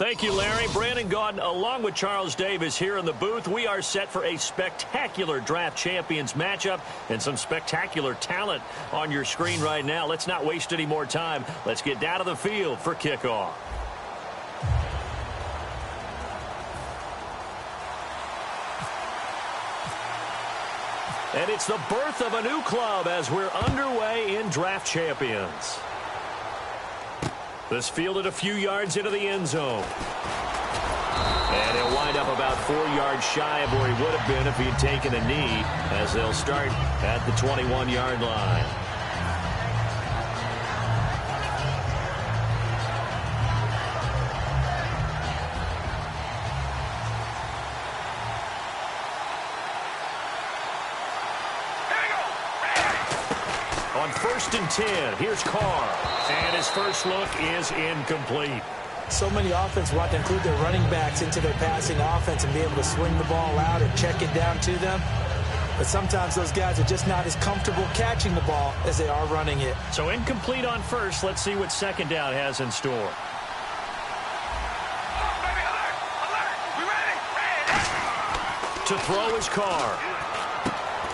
Thank you, Larry. Brandon Gaudin, along with Charles Davis here in the booth. We are set for a spectacular draft champions matchup and some spectacular talent on your screen right now. Let's not waste any more time. Let's get down to the field for kickoff. And it's the birth of a new club as we're underway in draft champions. This fielded a few yards into the end zone. And he'll wind up about 4 yards shy of where he would have been if he had taken a knee, as they'll start at the 21-yard line. On 1st and 10, here's Carr. And his first look is incomplete. So many offenses want to include their running backs into their passing offense and be able to swing the ball out or check it down to them. But sometimes those guys are just not as comfortable catching the ball as they are running it. So incomplete on first. Let's see what second down has in store. To throw is Carr.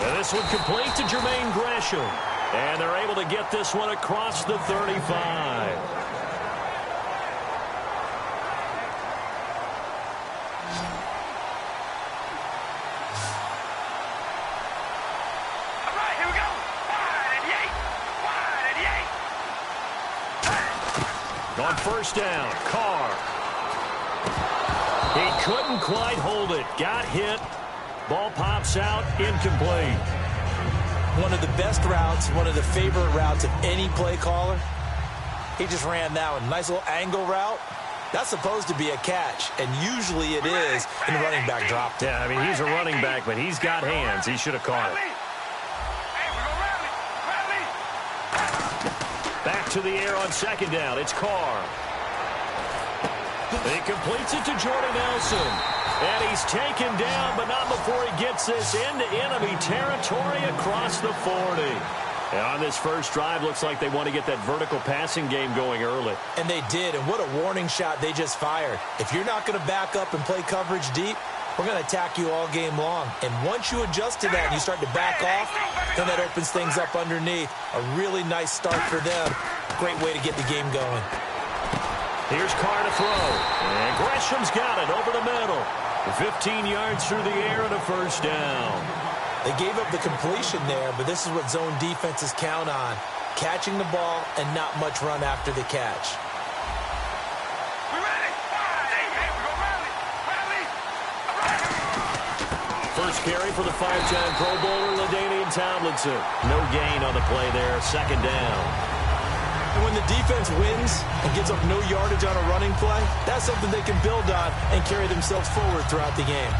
And this one complete to Jermaine Gresham. And they're able to get this one across the 35. On 1st down, Carr. He couldn't quite hold it. Got hit. Ball pops out, incomplete. One of the best routes, one of the favorite routes of any play caller. He just ran that one. Nice little angle route. That's supposed to be a catch, and usually it is, and the running back dropped it. Yeah, I mean, he's a running back, but he's got hands. He should have caught it. Back to the air on 2nd down. It's Carr. He completes it to Jordy Nelson. And he's taken down, but not before he gets this into enemy territory across the 40. And on this first drive, looks like they want to get that vertical passing game going early. And they did, and what a warning shot they just fired. If you're not going to back up and play coverage deep, we're going to attack you all game long. And once you adjust to that and you start to back off, then that opens things up underneath. A really nice start for them. Great way to get the game going. Here's Carr to throw. And Gresham's got it over the middle. 15 yards through the air and a 1st down. They gave up the completion there, but this is what zone defenses count on. Catching the ball and not much run after the catch. First carry for the 5-time Pro Bowler, LaDainian Tomlinson. No gain on the play there, 2nd down. And when the defense wins and gives up no yardage on a running play, that's something they can build on and carry themselves forward throughout the game.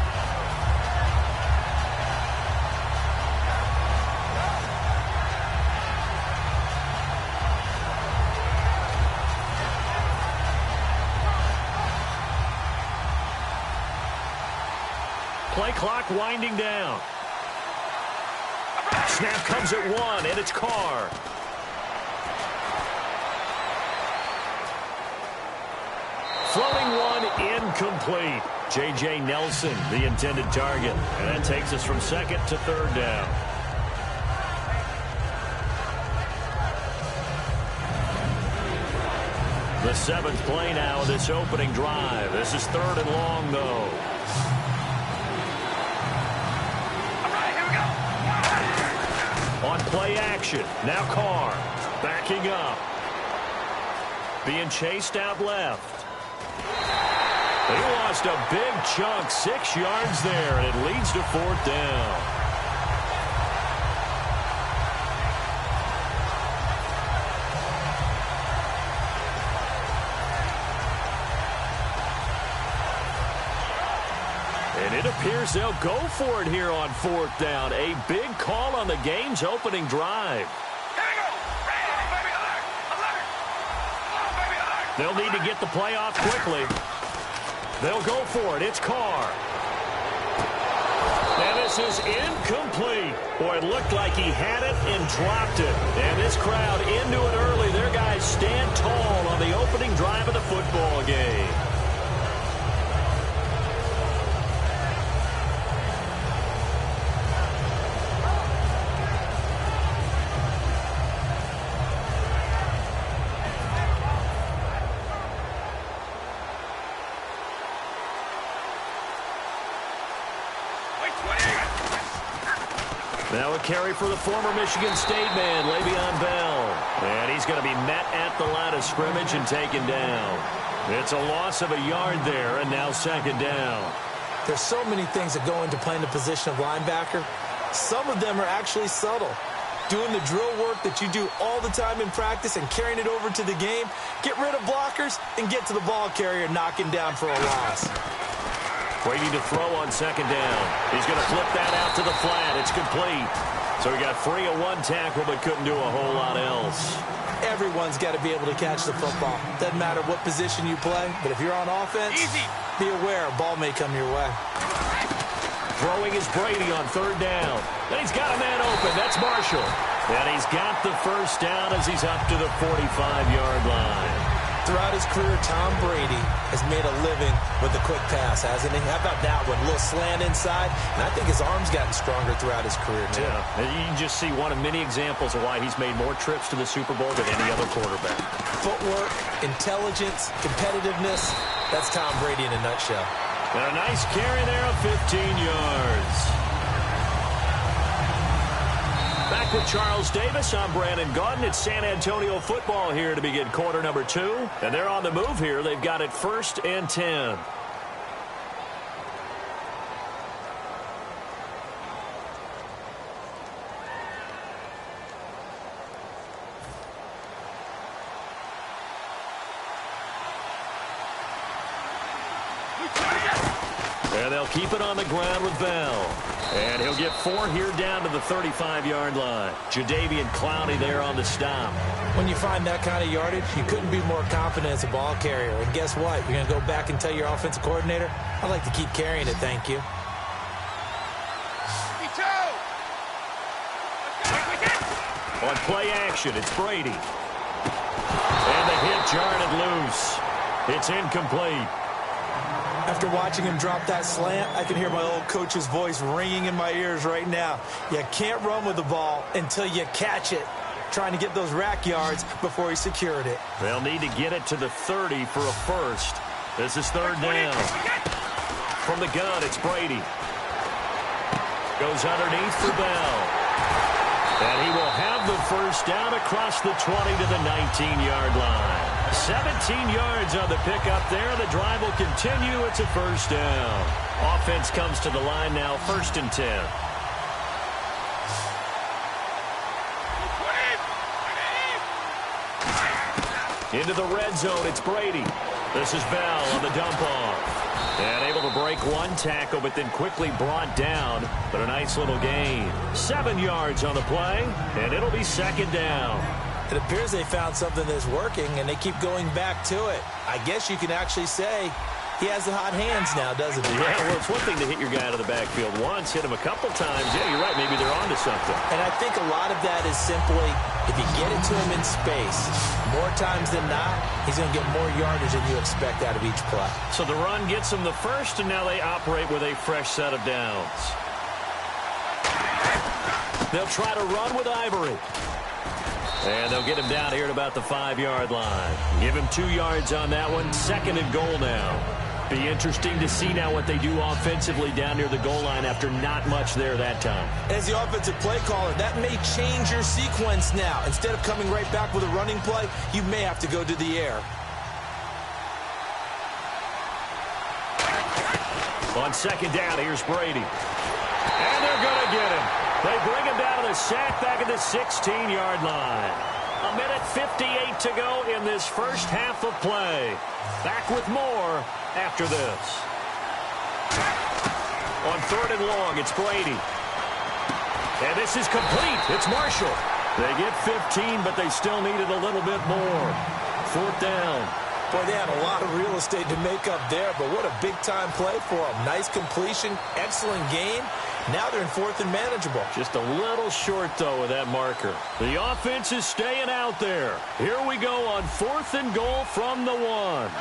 Play clock winding down. Snap comes at 1, and it's Carr. Throwing one incomplete. J.J. Nelson, the intended target. And that takes us from 2nd to 3rd down. The 7th play now of this opening drive. This is 3rd and long, though. On play action. Now Carr. Backing up. Being chased out left. He lost a big chunk, 6 yards there, and it leads to 4th down. And it appears they'll go for it here on 4th down. A big call on the game's opening drive. They'll need to get the play off quickly. They'll go for it. It's Carr. And this is incomplete. Boy, it looked like he had it and dropped it. And this crowd into it early. Their guys stand tall on the opening drive of the football game. Now a carry for the former Michigan State man, Le'Veon Bell. And he's going to be met at the line of scrimmage and taken down. It's a loss of a yard there, and now second down. There's so many things that go into playing the position of linebacker. Some of them are actually subtle. Doing the drill work that you do all the time in practice and carrying it over to the game. Get rid of blockers and get to the ball carrier, knocking down for a loss. Waiting to throw on second down. He's going to flip that out to the flat. It's complete. So he got free of one tackle but couldn't do a whole lot else. Everyone's got to be able to catch the football. Doesn't matter what position you play, but if you're on offense, be aware a ball may come your way. Throwing is Brady on third down. And he's got a man open. That's Marshall. And he's got the first down as he's up to the 45-yard line. Throughout his career, Tom Brady has made a living with the quick pass, hasn't he? How about that one? A little slant inside, and I think his arm's gotten stronger throughout his career, too. Yeah, and you can just see one of many examples of why he's made more trips to the Super Bowl than any other quarterback. Footwork, intelligence, competitiveness, that's Tom Brady in a nutshell. And a nice carry there of 15 yards. Back with Charles Davis, I'm Brandon Gaudin. It's San Antonio football here to begin quarter number 2. And they're on the move here. They've got it 1st and 10. And they'll keep it on the ground with Bell. And he'll get 4 here down to the 35-yard line. Jadeveon Clowney there on the stop. When you find that kind of yardage, you couldn't be more confident as a ball carrier. And guess what? You're going to go back and tell your offensive coordinator, I'd like to keep carrying it, thank you. On play action, it's Brady. And the hit jarred it loose. It's incomplete. After watching him drop that slant, I can hear my old coach's voice ringing in my ears right now. You can't run with the ball until you catch it. Trying to get those rack yards before he secured it. They'll need to get it to the 30 for a first. This is third down. From the gun, it's Brady. Goes underneath for Bell. And he will have the first down across the 20 to the 19-yard line. 17 yards on the pickup there. The drive will continue. It's a first down. Offense comes to the line now, 1st and 10. Into the red zone, it's Brady. This is Bell on the dump off. And able to break one tackle, but then quickly brought down. But a nice little gain. 7 yards on the play, and it'll be second down. It appears they found something that's working, and they keep going back to it. I guess you can actually say he has the hot hands now, doesn't he? Yeah, well, it's one thing to hit your guy out of the backfield once, hit him a couple times. Yeah, you're right. Maybe they're onto something. And I think a lot of that is simply if you get it to him in space, more times than not, he's going to get more yardage than you expect out of each play. So the run gets them the first, and now they operate with a fresh set of downs. They'll try to run with Ivory. And they'll get him down here at about the 5-yard line. Give him 2 yards on that one. 2nd and goal now. Be interesting to see now what they do offensively down near the goal line after not much there that time. As the offensive play caller, that may change your sequence now. Instead of coming right back with a running play, you may have to go to the air. On second down, here's Brady. And they're going to get him. They bring him down to the sack back at the 16-yard line. 1:58 to go in this first half of play. Back with more after this. On 3rd and long, it's Brady. And this is complete. It's Marshall. They get 15, but they still needed a little bit more. 4th down. Boy, they had a lot of real estate to make up there, but what a big-time play for them. Nice completion, excellent game. Now they're in 4th and manageable. Just a little short, though, with that marker. The offense is staying out there. Here we go on 4th and goal from the 1.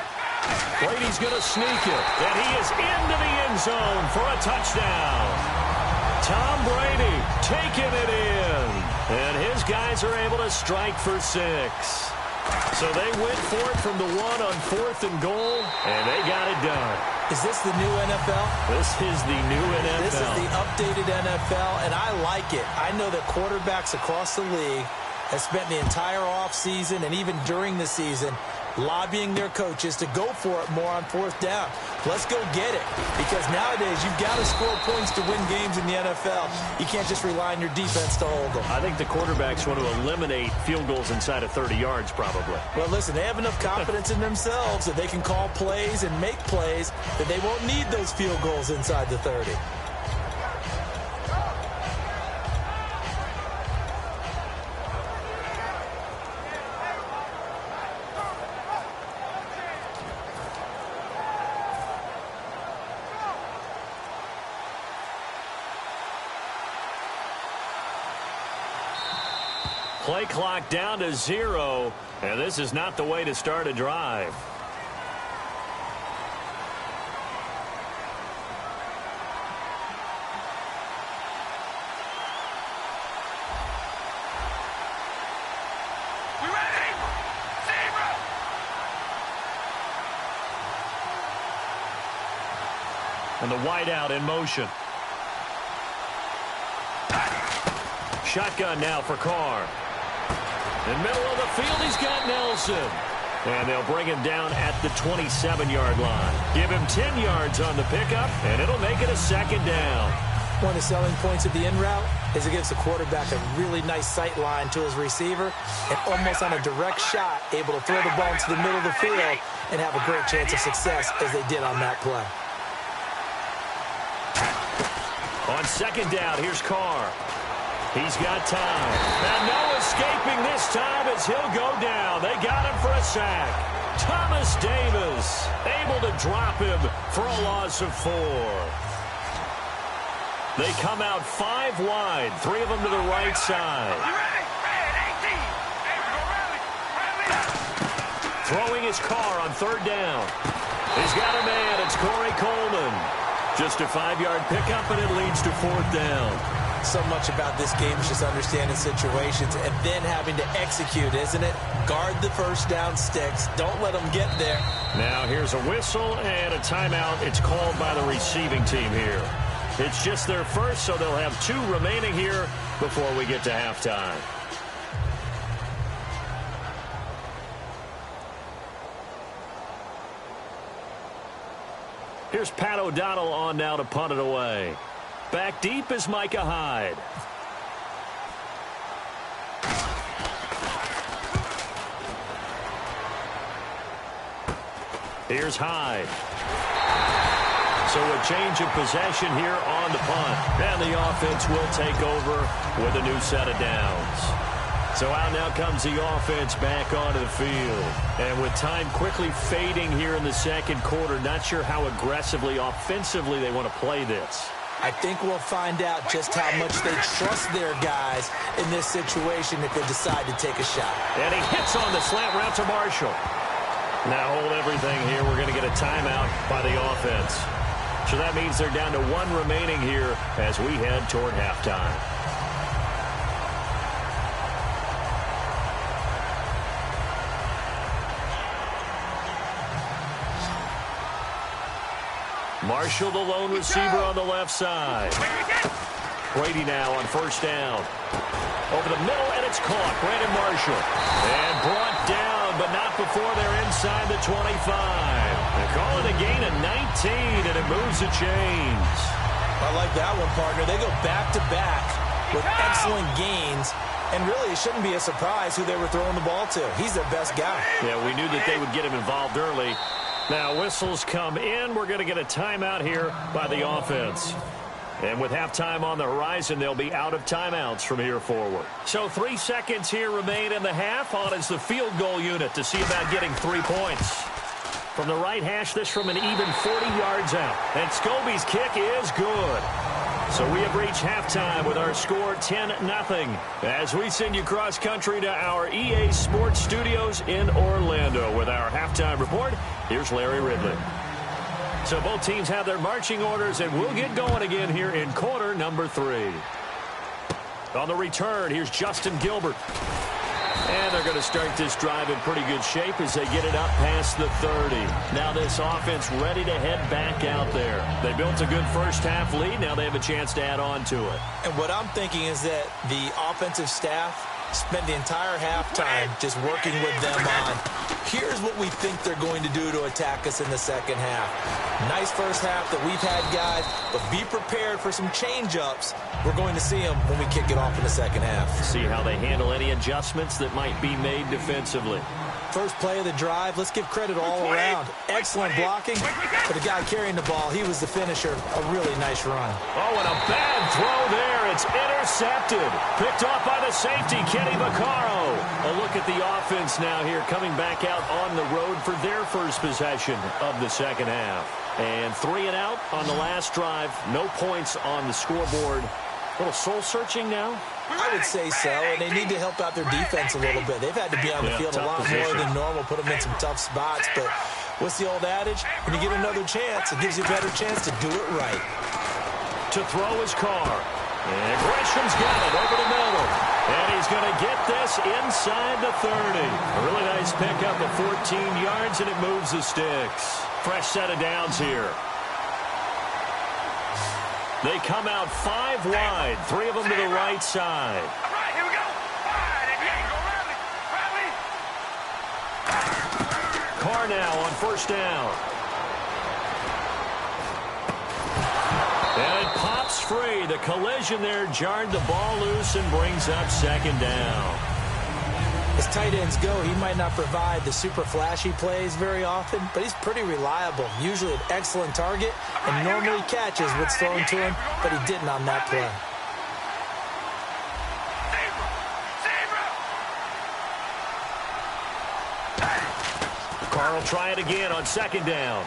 Brady's going to sneak it, and he is into the end zone for a touchdown. Tom Brady taking it in, and his guys are able to strike for 6. So they went for it from the 1 on 4th and goal, and they got it done. Is this the new NFL? This is the new NFL. This is the updated NFL, and I like it. I know that quarterbacks across the league have spent the entire offseason and even during the season lobbying their coaches to go for it more on fourth down. Let's go get it, because nowadays you've got to score points to win games in the NFL. You can't just rely on your defense to hold them. I think the quarterbacks want to eliminate field goals inside of 30 yards probably. Well, listen, they have enough confidence in themselves that they can call plays and make plays that they won't need those field goals inside the 30. Play clock down to 0, and this is not the way to start a drive. We ready? Zebra! And the wideout in motion. Shotgun now for Carr. In the middle of the field, he's got Nelson. And they'll bring him down at the 27-yard line. Give him 10 yards on the pickup, and it'll make it a second down. One of the selling points of the in route is it gives the quarterback a really nice sight line to his receiver, and almost on a direct shot, able to throw the ball into the middle of the field and have a great chance of success as they did on that play. On second down, here's Carr. He's got time. And no escaping this time as he'll go down. They got him for a sack. Thomas Davis able to drop him for a loss of 4. They come out 5 wide, 3 of them to the right side. You ready? Red 18. Rally. Throwing his Carr on third down. He's got a man. It's Corey Coleman. Just a 5-yard pickup, and it leads to fourth down. So much about this game is just understanding situations and then having to execute, isn't it? Guard the first down sticks. Don't let them get there. Now here's a whistle and a timeout. It's called by the receiving team here. It's just their first, so they'll have 2 remaining here before we get to halftime. Here's Pat O'Donnell on now to punt it away. Back deep is Micah Hyde. Here's Hyde. So a change of possession here on the punt. And the offense will take over with a new set of downs. So out now comes the offense back onto the field. And with time quickly fading here in the second quarter, not sure how aggressively, offensively they want to play this. I think we'll find out just how much they trust their guys in this situation if they decide to take a shot. And he hits on the slant route to Marshall. Now hold everything here. We're going to get a timeout by the offense. So that means they're down to 1 remaining here as we head toward halftime. Marshall, the lone receiver on the left side. Brady now on first down. Over the middle, and it's caught. Brandon Marshall. And brought down, but not before they're inside the 25. They call it a gain of 19, and it moves the chains. I like that one, partner. They go back-to-back with excellent gains. And really, it shouldn't be a surprise who they were throwing the ball to. He's their best guy. Yeah, we knew that they would get him involved early. Now, whistles come in. We're going to get a timeout here by the offense. And with halftime on the horizon, they'll be out of timeouts from here forward. So 3 seconds here remain in the half. On is the field goal unit to see about getting 3 points. From the right hash, this from an even 40 yards out. And Scobie's kick is good. So we have reached halftime with our score 10-0. As we send you cross-country to our EA Sports Studios in Orlando with our halftime report, here's Larry Ridley. So both teams have their marching orders, and we'll get going again here in quarter number 3. On the return, here's Justin Gilbert. And they're going to start this drive in pretty good shape as they get it up past the 30. Now this offense ready to head back out there. They built a good first-half lead. Now they have a chance to add on to it. And what I'm thinking is that the offensive staff spent the entire halftime just working with them on, here's what we think they're going to do to attack us in the second half. Nice first half that we've had, guys, but be prepared for some change-ups. We're going to see them when we kick it off in the second half. See how they handle any adjustments that might be made defensively. First play of the drive, let's give credit all around. Excellent blocking for the guy carrying the ball. He was the finisher. A really nice run. Oh, and a bad throw there. It's intercepted. Picked off by the safety, Kenny Vaccaro. A look at the offense now here, coming back out on the road for their first possession of the second half. And 3 and out on the last drive. No points on the scoreboard. A little soul-searching now? I would say so, and they need to help out their defense a little bit. They've had to be on the field a lot more than normal, put them in some tough spots. But what's the old adage? When you get another chance, it gives you a better chance to do it right. To throw his car. And Gresham's got it over the middle. And he's going to get this inside the 30. A really nice pickup of 14 yards, and it moves the sticks. Fresh set of downs here. They come out 5 wide, 3 of them to the right side. All right, here we go. Rally. Carr now on first down. And it pops free. The collision there jarred the ball loose and brings up second down. As tight ends go, he might not provide the super flashy plays very often, but he's pretty reliable. Usually an excellent target and normally catches what's thrown to him, but he didn't on that play. Carr will try it again on second down.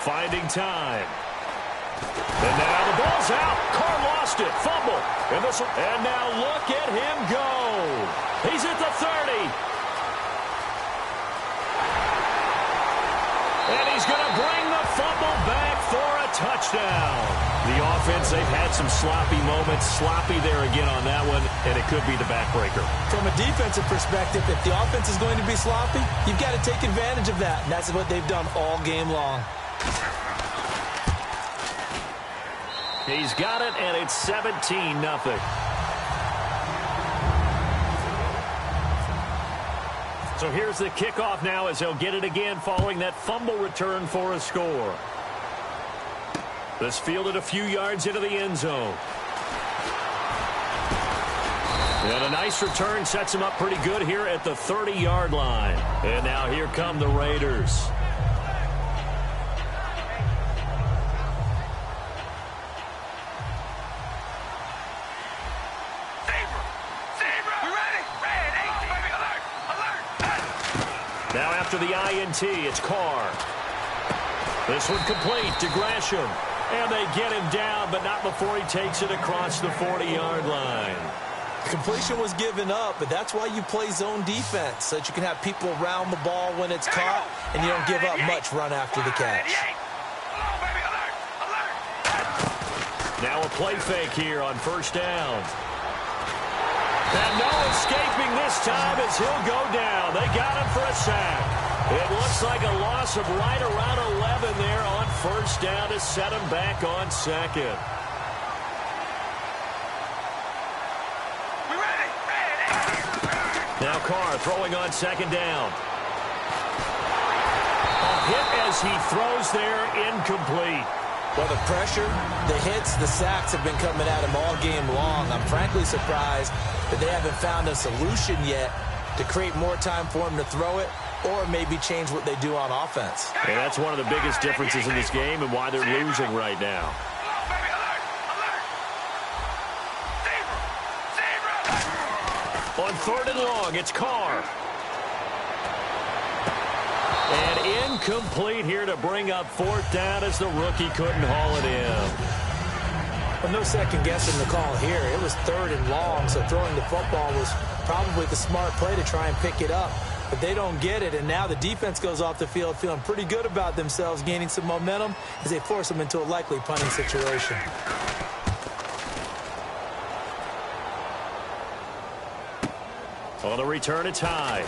Finding time. And now the ball's out. Carr lost it. Fumble. And now look at him go. He's at the 30. And he's going to bring the fumble back for a touchdown. The offense, they've had some sloppy moments. Sloppy there again on that one, and it could be the backbreaker. From a defensive perspective, if the offense is going to be sloppy, you've got to take advantage of that, and that's what they've done all game long. He's got it, and it's 17-0. So here's the kickoff now as they'll get it again following that fumble return for a score. This fielded a few yards into the end zone. And a nice return sets him up pretty good here at the 30-yard line. And now here come the Raiders. Now after the INT, it's Carr. This one complete to Gresham. And they get him down, but not before he takes it across the 40-yard line. Completion was given up, but that's why you play zone defense, so that you can have people around the ball when it's caught, and you don't give up much run after the catch. Now a play fake here on first down. And no escaping this time as he'll go down. They got him for a sack. It looks like a loss of right around 11 there on first down to set him back on second. Now Carr throwing on second down. A hit as he throws there, incomplete. Well, the pressure, the hits, the sacks have been coming at him all game long. I'm frankly surprised that they haven't found a solution yet to create more time for him to throw it or maybe change what they do on offense. And that's one of the biggest differences in this game and why they're losing right now. On third and long, it's Carr. And incomplete here to bring up fourth down as the rookie couldn't haul it in. Well, no second guessing the call here. It was third and long, so throwing the football was probably the smart play to try and pick it up. But they don't get it, and now the defense goes off the field feeling pretty good about themselves, gaining some momentum as they force them into a likely punting situation. On the return, it's high.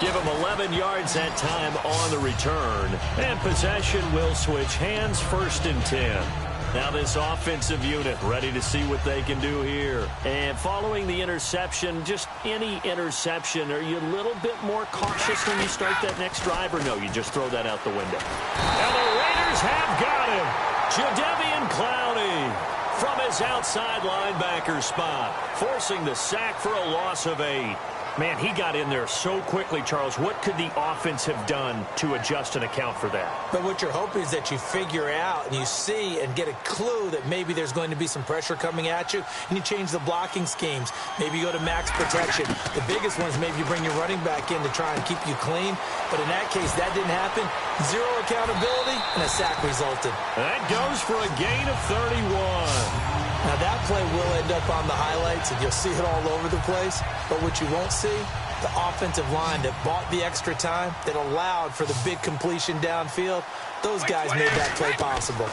Give him 11 yards that time on the return. And possession will switch hands, 1st and 10. Now this offensive unit ready to see what they can do here. And following the interception, just any interception, are you a little bit more cautious when you start that next drive? Or no, you just throw that out the window? And the Raiders have got him. Jadeveon Clowney from his outside linebacker spot, forcing the sack for a loss of 8. Man, he got in there so quickly, Charles. What could the offense have done to adjust and account for that? But what you're hoping is that you figure out and you see and get a clue that maybe there's going to be some pressure coming at you, and you change the blocking schemes. Maybe you go to max protection. The biggest one is maybe you bring your running back in to try and keep you clean. But in that case, that didn't happen. 0 accountability, and a sack resulted. That goes for a gain of 31. Now, that play will end up on the highlights, and you'll see it all over the place. But what you won't see, the offensive line that bought the extra time, that allowed for the big completion downfield, those guys made that play possible.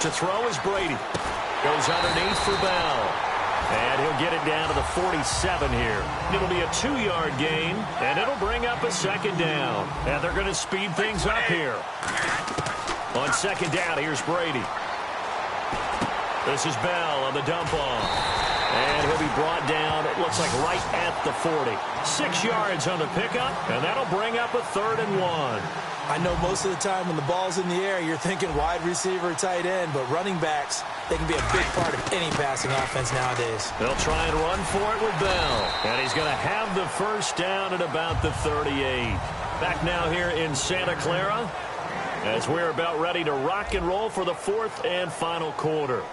To throw is Brady. Goes underneath for Bell. And he'll get it down to the 47 here. It'll be a 2-yard gain, and it'll bring up a 2nd down. And they're going to speed things up here. On 2nd down, here's Brady. This is Bell on the dump off. And he'll be brought down, it looks like right at the 40. 6 yards on the pickup, and that'll bring up a 3rd and 1. I know most of the time when the ball's in the air, you're thinking wide receiver, tight end, but running backs, they can be a big part of any passing offense nowadays. They'll try and run for it with Bell. And he's going to have the 1st down at about the 38. Back now here in Santa Clara as we're about ready to rock and roll for the 4th and final quarter.